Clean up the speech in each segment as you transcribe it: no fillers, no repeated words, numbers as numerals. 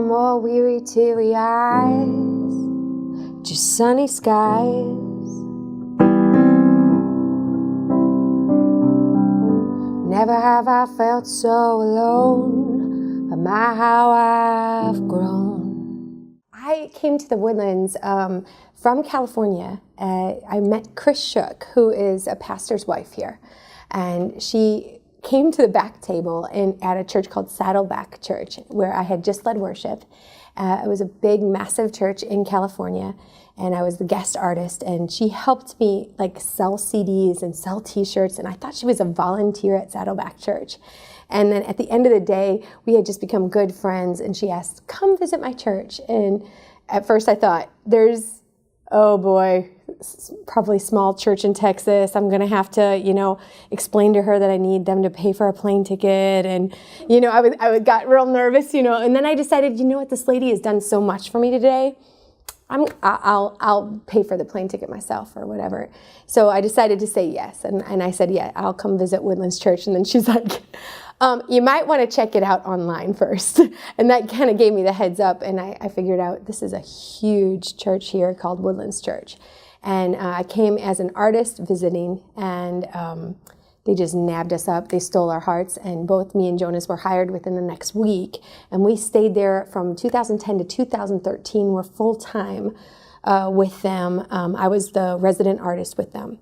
No more weary, teary eyes, just sunny skies. Never have I felt so alone. My, how I've grown. I came to the Woodlands from California. I met Chris Shook, who is a pastor's wife here, and she came to the back table at a church called Saddleback Church, where I had just led worship. It was a big, massive church in California, and I was the guest artist, and she helped me like sell CDs and sell t-shirts, and I thought she was a volunteer at Saddleback Church. And then at the end of the day, we had just become good friends, and she asked, come visit my church. And at first I thought, oh boy, probably small church in Texas. I'm going to have to, explain to her that I need them to pay for a plane ticket. And, I got real nervous, and then I decided, this lady has done so much for me today. I'll pay for the plane ticket myself or whatever. So I decided to say yes. And I said, yeah, I'll come visit Woodlands Church. And then she's like, you might want to check it out online first. And that kind of gave me the heads up. And I figured out this is a huge church here called Woodlands Church. And I came as an artist visiting, and they just nabbed us up. They stole our hearts, and both me and Jonas were hired within the next week. And we stayed there from 2010 to 2013. We're full-time with them. I was the resident artist with them.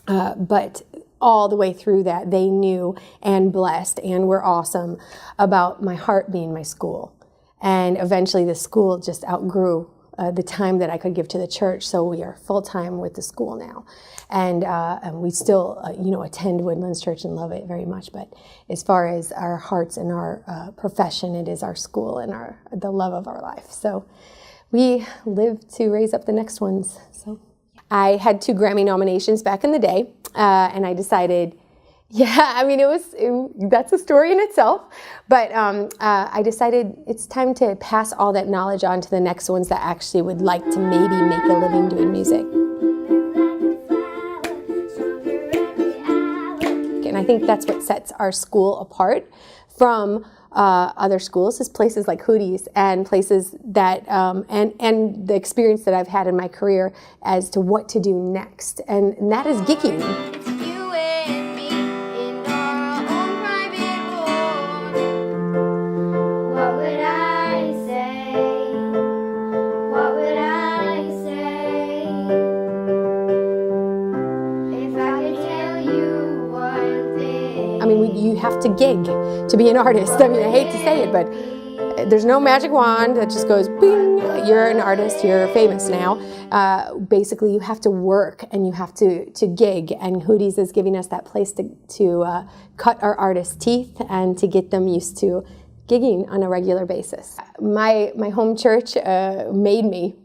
But all the way through that, they knew and blessed and were awesome about my heart being my school. And eventually the school just outgrew the time that I could give to the church, so we are full-time with the school now. And we still, attend Woodlands Church and love it very much. But as far as our hearts and our profession, it is our school and the love of our life. So we live to raise up the next ones. So I had 2 Grammy nominations back in the day, and I decided, that's a story in itself. But I decided it's time to pass all that knowledge on to the next ones that actually would like to maybe make a living doing music. And I think that's what sets our school apart from other schools, is places like Hootie's and places that, and the experience that I've had in my career as to what to do next. And that is gigging. You have to gig to be an artist. I hate to say it, but there's no magic wand that just goes, bing, you're an artist, you're famous now. Basically, you have to work and you have to gig, and Hootie's is giving us that place to cut our artists' teeth and to get them used to gigging on a regular basis. My home church made me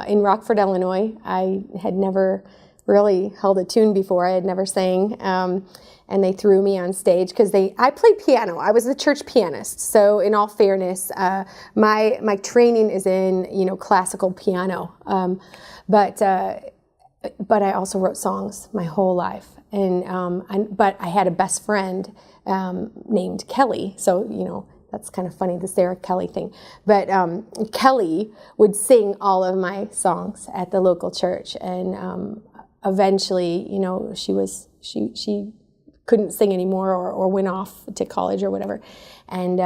in Rockford, Illinois. I had never really held a tune before. I had never sang. And they threw me on stage because I played piano. I was the church pianist. So in all fairness, my training is in classical piano. But I also wrote songs my whole life. But I had a best friend named Kelly. So that's kind of funny, the Sarah Kelly thing. But Kelly would sing all of my songs at the local church, and eventually, she couldn't sing anymore or went off to college or whatever, and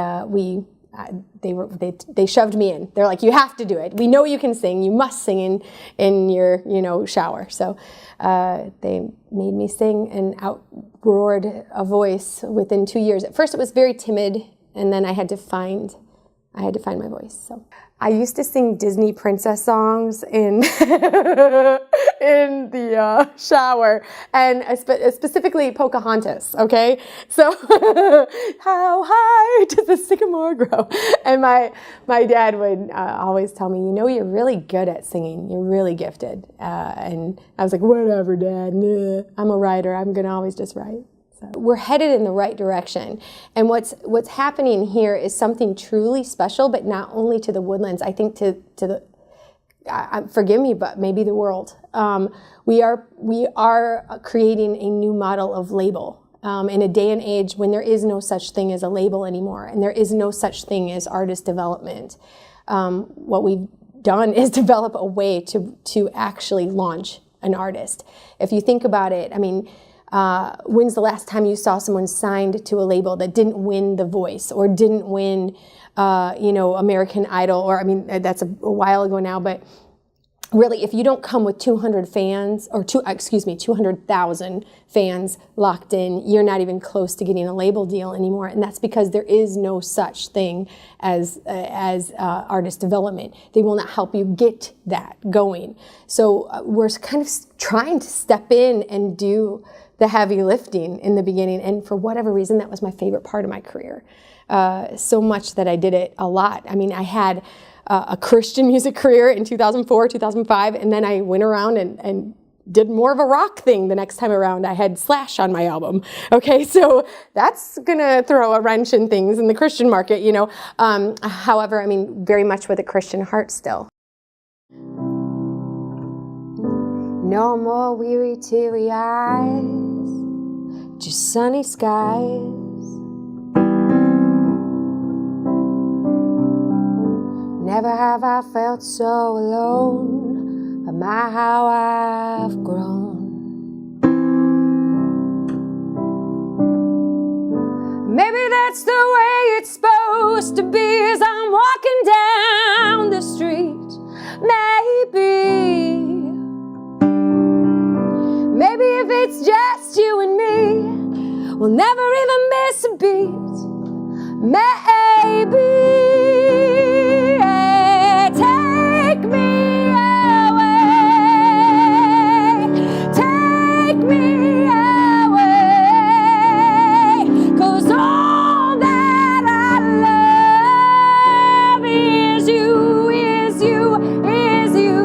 they shoved me in. They're like, you have to do it. We know you can sing. You must sing in your shower. So they made me sing and outroared a voice within 2 years. At first it was very timid, and then I had to find my voice. So I used to sing Disney princess songs in in the shower, and specifically Pocahontas. Okay, so how high does the sycamore grow? And my dad would always tell me, you're really good at singing. You're really gifted. And I was like, whatever, Dad. Nah. I'm a writer. I'm gonna always just write. So we're headed in the right direction. And what's happening here is something truly special, but not only to the Woodlands, I think to the, forgive me, but maybe the world. We are creating a new model of label. In a day and age when there is no such thing as a label anymore, and there is no such thing as artist development. what we've done is develop a way to actually launch an artist. If you think about it, I mean, when's the last time you saw someone signed to a label that didn't win The Voice or didn't win, American Idol? Or, I mean, that's a while ago now, but really, if you don't come with 200 fans, or 200,000 fans locked in, you're not even close to getting a label deal anymore. And that's because there is no such thing as artist development. They will not help you get that going. So we're kind of trying to step in and do the heavy lifting in the beginning. And for whatever reason, that was my favorite part of my career. So much that I did it a lot. I mean, I had a Christian music career in 2004, 2005, and then I went around and did more of a rock thing the next time around. I had Slash on my album. Okay, so that's gonna throw a wrench in things in the Christian market, However, I mean, very much with a Christian heart still. No more weary, teary eyes, just sunny skies. Never have I felt so alone. Am I how I've grown? Maybe that's the way it's supposed to be as I'm walking down the street. Maybe if it's just you and me, we'll never even miss a beat. Maybe. Is you.